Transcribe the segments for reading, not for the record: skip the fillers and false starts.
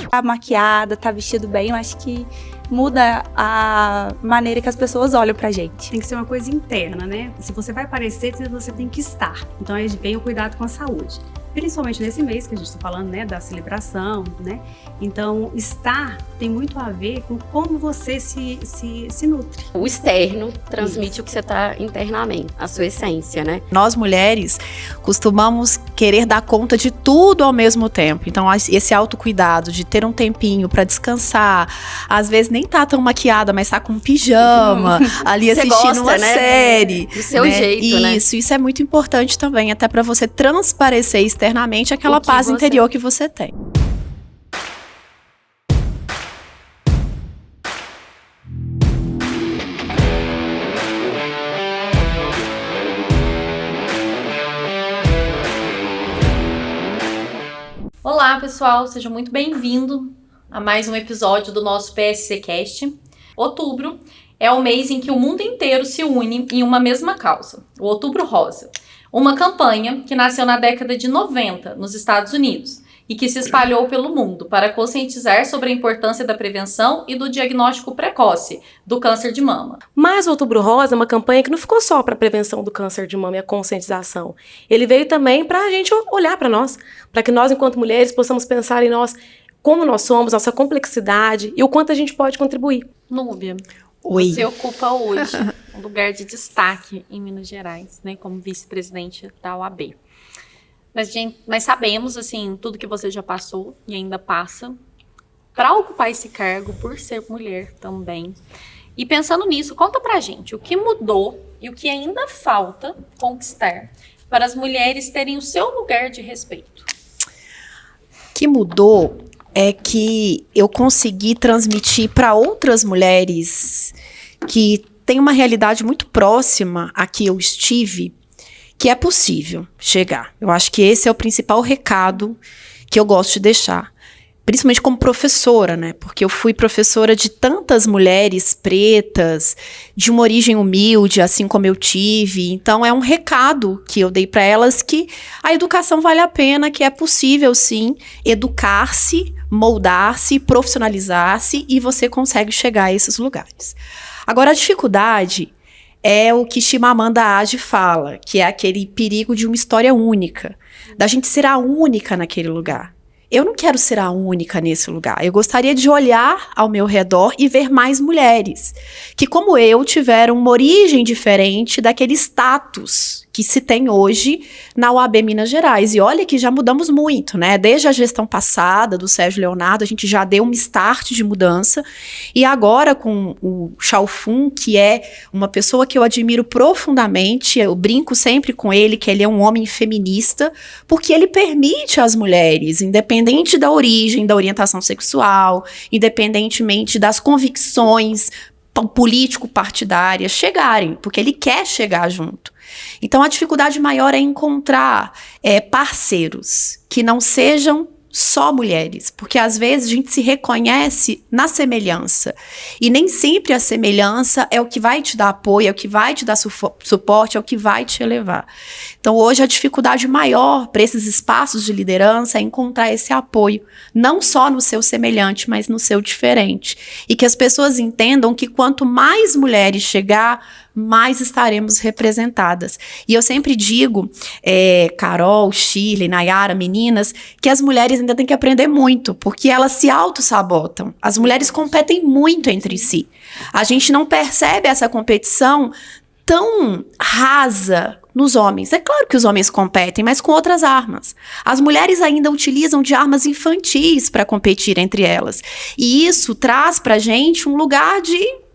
tá maquiada, tá vestido bem, eu acho que muda a maneira que as pessoas olham pra gente. Tem que ser uma coisa interna, né? Se você vai aparecer, você tem que estar. Então aí vem o cuidado com a saúde. Principalmente nesse mês que a gente está falando, né, da celebração, né? Então, estar tem muito a ver com como você se nutre. O externo transmite o que você está internamente, a sua essência, né? Nós mulheres costumamos querer dar conta de tudo ao mesmo tempo. Então, esse autocuidado de ter um tempinho para descansar, às vezes nem tá tão maquiada, mas tá com um pijama, ali assistindo gosta, uma série. Do seu jeito, né? Isso é muito importante também, até para você transparecer externamente aquela paz interior que você tem. Olá, pessoal, seja muito bem-vindo a mais um episódio do nosso PSC Cast. Outubro é o mês em que o mundo inteiro se une em uma mesma causa, o Outubro Rosa. Uma campanha que nasceu na década de 90 nos Estados Unidos e que se espalhou pelo mundo para conscientizar sobre a importância da prevenção e do diagnóstico precoce do câncer de mama. Mas o Outubro Rosa é uma campanha que não ficou só para a prevenção do câncer de mama e a conscientização. Ele veio também para a gente olhar para nós, para que nós, enquanto mulheres, possamos pensar em nós, como nós somos, nossa complexidade e o quanto a gente pode contribuir. Núbia, Oi. Você ocupa hoje um lugar de destaque em Minas Gerais, né, como vice-presidente da OAB. Nós sabemos, assim, tudo que você já passou e ainda passa para ocupar esse cargo, por ser mulher também. E pensando nisso, conta pra gente o que mudou e o que ainda falta conquistar para as mulheres terem o seu lugar de respeito. O que mudou é que eu consegui transmitir para outras mulheres que têm uma realidade muito próxima a que eu estive, que é possível chegar. Eu acho que esse é o principal recado que eu gosto de deixar. Principalmente como professora, né? Porque eu fui professora de tantas mulheres pretas, de uma origem humilde, assim como eu tive. Então, é um recado que eu dei para elas que a educação vale a pena, que é possível, sim, educar-se, moldar-se, profissionalizar-se e você consegue chegar a esses lugares. Agora, a dificuldade é o que Chimamanda Adichie fala, que é aquele perigo de uma história única, da gente ser a única naquele lugar. Eu não quero ser a única nesse lugar. Eu gostaria de olhar ao meu redor e ver mais mulheres que, como eu, tiveram uma origem diferente daquele status que se tem hoje na OAB Minas Gerais. E olha que já mudamos muito, né? Desde a gestão passada do Sérgio Leonardo, a gente já deu um start de mudança. E agora com o Chalfun, que é uma pessoa que eu admiro profundamente, eu brinco sempre com ele, que ele é um homem feminista, porque ele permite às mulheres, independente da origem, da orientação sexual, independentemente das convicções político-partidárias, chegarem, porque ele quer chegar junto. Então, a dificuldade maior é encontrar parceiros que não sejam só mulheres, porque às vezes a gente se reconhece na semelhança, e nem sempre a semelhança é o que vai te dar apoio, é o que vai te dar suporte, é o que vai te elevar. Então hoje a dificuldade maior para esses espaços de liderança é encontrar esse apoio, não só no seu semelhante, mas no seu diferente, e que as pessoas entendam que quanto mais mulheres chegar, mais estaremos representadas. E eu sempre digo, Carol, Shirley, Nayara, meninas, que as mulheres ainda têm que aprender muito, porque elas se auto-sabotam. As mulheres competem muito entre si. A gente não percebe essa competição tão rasa nos homens. É claro que os homens competem, mas com outras armas. As mulheres ainda utilizam de armas infantis para competir entre elas. E isso traz pra gente um lugar de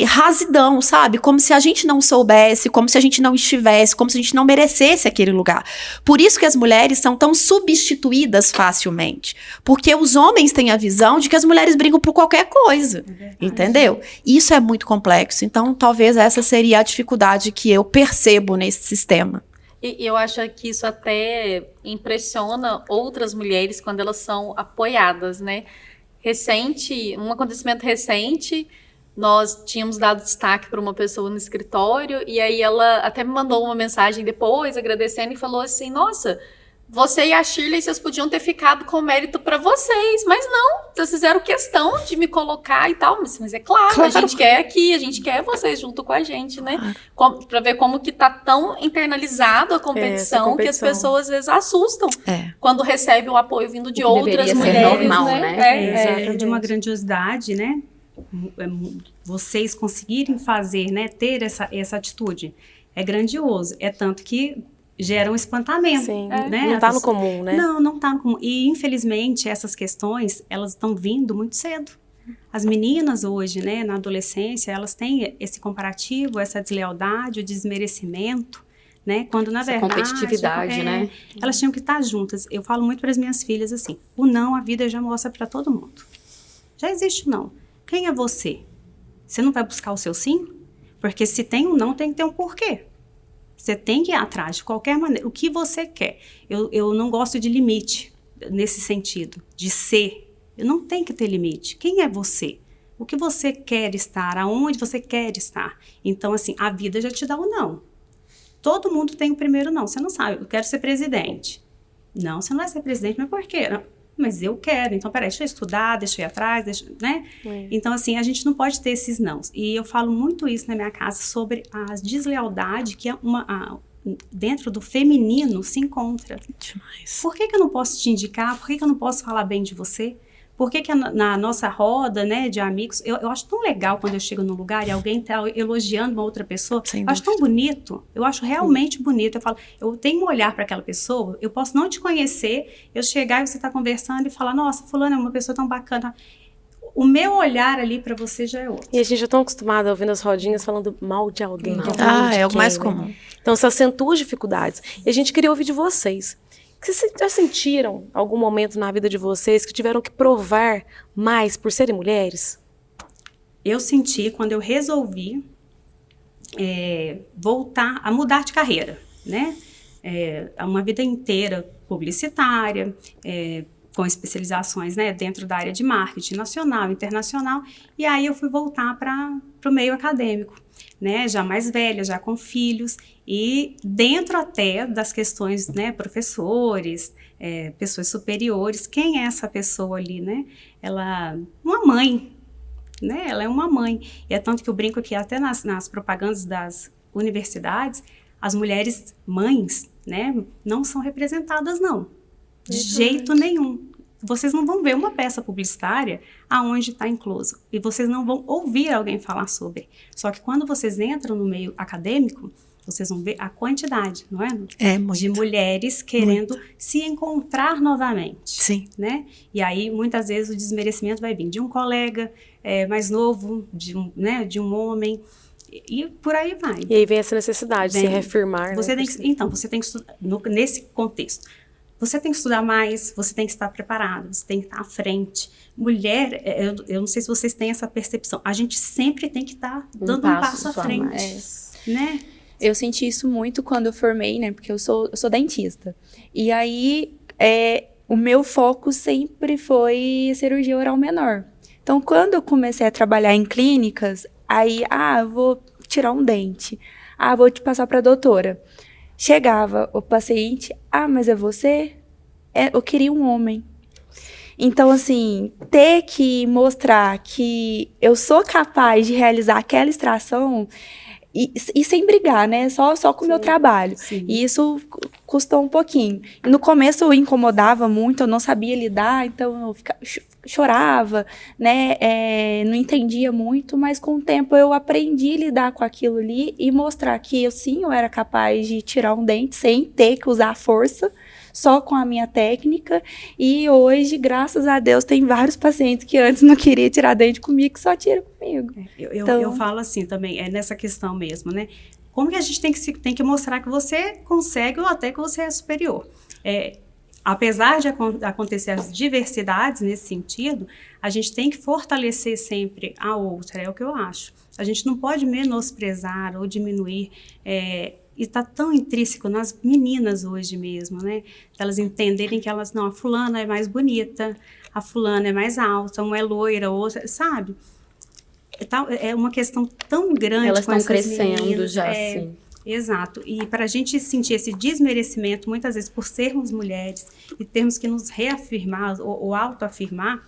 rasidão, sabe? Como se a gente não soubesse, como se a gente não estivesse, como se a gente não merecesse aquele lugar. Por isso que as mulheres são tão substituídas facilmente. Porque os homens têm a visão de que as mulheres brigam por qualquer coisa, entendeu? Isso é muito complexo. Então, talvez essa seria a dificuldade que eu percebo nesse sistema. E eu acho que isso até impressiona outras mulheres quando elas são apoiadas, né? Um acontecimento recente, nós tínhamos dado destaque para uma pessoa no escritório e aí ela até me mandou uma mensagem depois agradecendo e falou assim, nossa, você e a Shirley, vocês podiam ter ficado com mérito pra vocês, mas não, vocês fizeram questão de me colocar e tal, mas é claro, a gente quer aqui, a gente quer vocês junto com a gente, né? Pra ver como que tá tão internalizado a competição, que as pessoas às vezes assustam quando recebem o apoio vindo de outras deveria ser mulheres, normal, né? É de uma grandiosidade, né? Vocês conseguirem fazer, né? Ter essa atitude é grandioso. É tanto que gera um espantamento. Sim, né? não tá no comum, né? Não tá no comum. E, infelizmente, essas questões, elas estão vindo muito cedo. As meninas hoje, né, na adolescência, elas têm esse comparativo, essa deslealdade, o desmerecimento, né? Quando, na Essa verdade... competitividade, né? Elas tinham que estar juntas. Eu falo muito para as minhas filhas assim, o não, a vida já mostra para todo mundo. Já existe o não. Quem é você? Você não vai buscar o seu sim? Porque se tem um não, tem que ter um porquê. Você tem que ir atrás, de qualquer maneira. O que você quer. Eu não gosto de limite, nesse sentido, de ser. Eu não tenho que ter limite. Quem é você? O que você quer estar? Aonde você quer estar? Então, assim, a vida já te dá o não. Todo mundo tem o primeiro não. Você não sabe, eu quero ser presidente. Não, você não vai ser presidente, mas por quê? Não, mas eu quero. Então, peraí, deixa eu estudar, deixa eu ir atrás, né? Então, assim, a gente não pode ter esses nãos. E eu falo muito isso na minha casa sobre a deslealdade que dentro do feminino se encontra. Demais. Por que eu não posso te indicar? Por que eu não posso falar bem de você? Por que na nossa roda, né, de amigos, eu acho tão legal quando eu chego num lugar e alguém está elogiando uma outra pessoa. Sem eu acho tão bonito. Eu acho realmente bonito. Eu falo, eu tenho um olhar para aquela pessoa, eu posso não te conhecer, eu chegar e você está conversando e falar, nossa, fulana é uma pessoa tão bacana. O meu olhar ali para você já é outro. E a gente já tão acostumado a ouvir nas rodinhas falando mal de alguém. É o mais comum. Então, isso acentua as dificuldades. E a gente queria ouvir de vocês. Vocês já sentiram algum momento na vida de vocês que tiveram que provar mais por serem mulheres? Eu senti quando eu resolvi voltar a mudar de carreira, né? Uma vida inteira publicitária, com especializações, né, dentro da área de marketing nacional, internacional, e aí eu fui voltar para o meio acadêmico, né, já mais velha, já com filhos, e dentro até das questões, né, professores, pessoas superiores, quem é essa pessoa ali, né? Uma mãe, né? Ela é uma mãe, e é tanto que eu brinco que até nas propagandas das universidades, as mulheres mães, né, não são representadas, não. De jeito nenhum. Vocês não vão ver uma peça publicitária aonde está incluso. E vocês não vão ouvir alguém falar sobre. Só que quando vocês entram no meio acadêmico, vocês vão ver a quantidade, não é? Muito. De mulheres querendo se encontrar novamente. Sim. Né? E aí, muitas vezes, o desmerecimento vai vir de um colega mais novo, de um homem. E por aí vai. E aí vem essa necessidade de se reafirmar. Você tem que estudar, nesse contexto. Você tem que estudar mais, você tem que estar preparado, você tem que estar à frente. Mulher, eu não sei se vocês têm essa percepção, a gente sempre tem que estar dando um passo à frente, né? Eu senti isso muito quando eu formei, né? Porque eu sou dentista. E aí, o meu foco sempre foi cirurgia oral menor. Então, quando eu comecei a trabalhar em clínicas, aí, eu vou tirar um dente. Vou te passar para a doutora. Chegava o paciente, mas é você? Eu queria um homem. Então, assim, ter que mostrar que eu sou capaz de realizar aquela extração e sem brigar, né? Só com o meu trabalho. Sim. E isso custou um pouquinho. E no começo eu incomodava muito, eu não sabia lidar, então eu chorava, né? Não entendia muito, mas com o tempo eu aprendi a lidar com aquilo ali e mostrar que eu era capaz de tirar um dente sem ter que usar força, só com a minha técnica. E hoje, graças a Deus, tem vários pacientes que antes não queriam tirar dente comigo, que só tiram comigo. Eu falo assim também, nessa questão mesmo, né? Como que a gente tem que mostrar que você consegue ou até que você é superior? Apesar de acontecer as diversidades nesse sentido, a gente tem que fortalecer sempre a outra, é o que eu acho. A gente não pode menosprezar ou diminuir, e está tão intrínseco nas meninas hoje mesmo, né? Elas entenderem que a fulana é mais bonita, a fulana é mais alta, uma é loira, outra, sabe? É uma questão tão grande. Elas com estão essas crescendo meninas, já, assim. Exato. E para a gente sentir esse desmerecimento, muitas vezes por sermos mulheres e termos que nos reafirmar ou autoafirmar,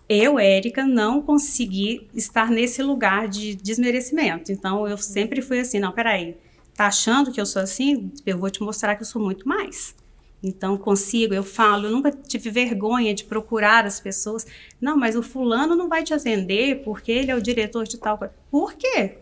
eu, Érica, não consegui estar nesse lugar de desmerecimento. Então, eu sempre fui assim, não, peraí, tá achando que eu sou assim? Eu vou te mostrar que eu sou muito mais. Então, consigo, eu falo, eu nunca tive vergonha de procurar as pessoas. Não, mas o fulano não vai te atender porque ele é o diretor de tal coisa. Por quê?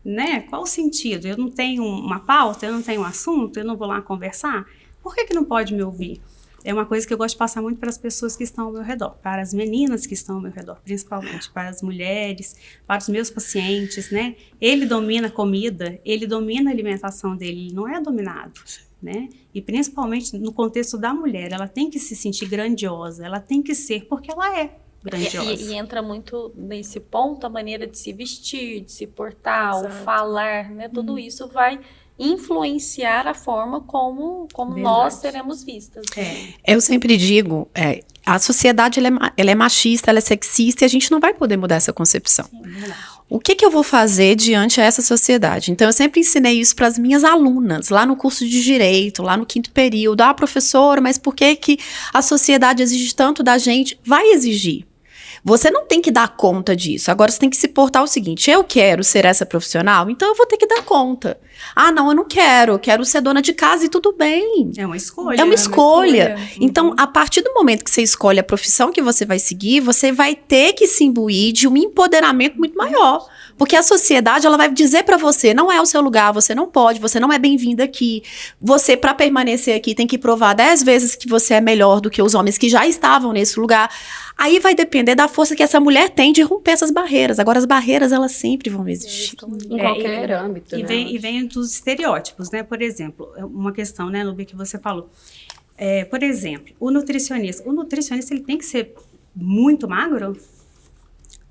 Né? Qual o sentido? Eu não tenho uma pauta, eu não tenho um assunto, eu não vou lá conversar? Por que não pode me ouvir? É uma coisa que eu gosto de passar muito para as pessoas que estão ao meu redor, para as meninas que estão ao meu redor, principalmente, para as mulheres, para os meus pacientes, né? Ele domina a comida, ele domina a alimentação dele, ele não é dominado, né? E principalmente no contexto da mulher, ela tem que se sentir grandiosa, ela tem que ser porque ela é grandiosa. E entra muito nesse ponto a maneira de se vestir, de se portar, o falar, né? Tudo isso vai influenciar a forma como nós seremos vistas. Eu sempre digo, a sociedade ela é machista, ela é sexista e a gente não vai poder mudar essa concepção. Sim, O que eu vou fazer diante dessa sociedade? Então, eu sempre ensinei isso para as minhas alunas, lá no curso de Direito, lá no 5º período. Ah, professora, mas por que a sociedade exige tanto da gente? Vai exigir. Você não tem que dar conta disso. Agora, você tem que se portar o seguinte: eu quero ser essa profissional, então eu vou ter que dar conta. Ah, não, eu quero ser dona de casa e tudo bem. É uma escolha. É uma escolha. Então, a partir do momento que você escolhe a profissão que você vai seguir, você vai ter que se imbuir de um empoderamento muito maior. Porque a sociedade, ela vai dizer pra você, não é o seu lugar, você não pode, você não é bem-vinda aqui. Você, pra permanecer aqui, tem que provar 10 vezes que você é melhor do que os homens que já estavam nesse lugar. Aí vai depender da força que essa mulher tem de romper essas barreiras. Agora, as barreiras, elas sempre vão existir. Em qualquer âmbito, né? E vem dos estereótipos, né? Por exemplo, uma questão, né, Lubi, que você falou. Por exemplo, o nutricionista ele tem que ser muito magro?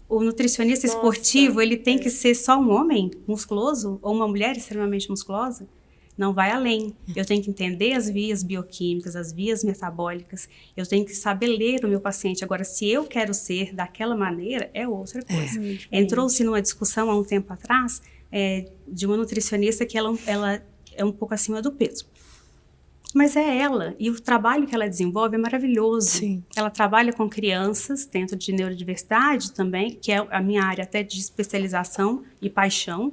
O nutricionista esportivo, ele tem que ser só um homem musculoso? Ou uma mulher extremamente musculosa? Não vai além. Eu tenho que entender as vias bioquímicas, as vias metabólicas. Eu tenho que saber ler o meu paciente. Agora, se eu quero ser daquela maneira, é outra coisa. Entrou-se numa discussão há um tempo atrás de uma nutricionista que ela é um pouco acima do peso. Mas é ela, e o trabalho que ela desenvolve é maravilhoso. Sim. Ela trabalha com crianças dentro de neurodiversidade também, que é a minha área até de especialização e paixão.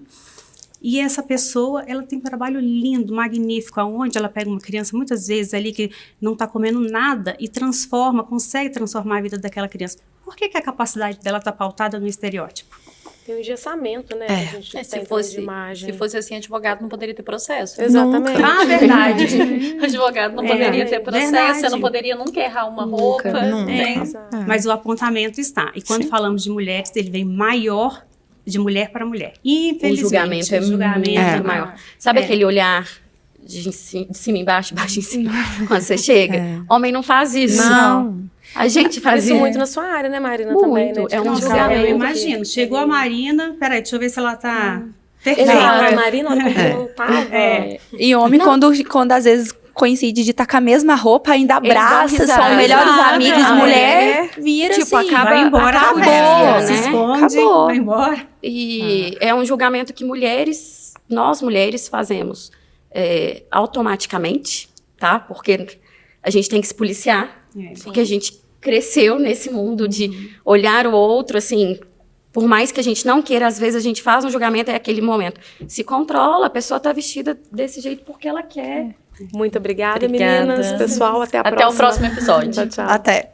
E essa pessoa, ela tem um trabalho lindo, magnífico, onde ela pega uma criança, muitas vezes ali, que não está comendo nada e consegue transformar a vida daquela criança. Por que a capacidade dela está pautada no estereótipo? Tem um engessamento, né? A gente Se tem fosse, de imagem. se fosse assim, advogado não poderia ter processo. Exatamente. Ah, verdade. Advogado não poderia ter processo, verdade. você não poderia nunca errar uma roupa. Nunca. Mas o apontamento está. E quando falamos de mulheres, ele vem maior de mulher para mulher. Infelizmente. O julgamento é maior. Sabe aquele olhar de cima embaixo, baixo em cima, quando você chega? Homem não faz isso. Não. A gente faz Isso muito na sua área, né, Marina? Muito. Também, né? É um Nossa, julgamento. eu imagino. Chegou a Marina. Peraí, deixa eu ver se ela tá perfeita. Exato, a Marina, olha como não tava. E homem, quando às vezes coincide de estar com a mesma roupa, ainda Eles dão abraça, risada. são melhores Exato. amigos, mulher vira Tipo, assim, acaba- Vai embora, acabou, se né? esconde, Acabou. vai embora. E é um julgamento que nós mulheres fazemos automaticamente, tá? Porque a gente tem que se policiar, porque a gente cresceu nesse mundo de olhar o outro, assim, por mais que a gente não queira, às vezes a gente faz um julgamento, é aquele momento. Se controla, a pessoa tá vestida desse jeito porque ela quer. Muito obrigada, Obrigada. meninas. Pessoal, até a próxima. Até o próximo episódio. Tchau, tchau. Até.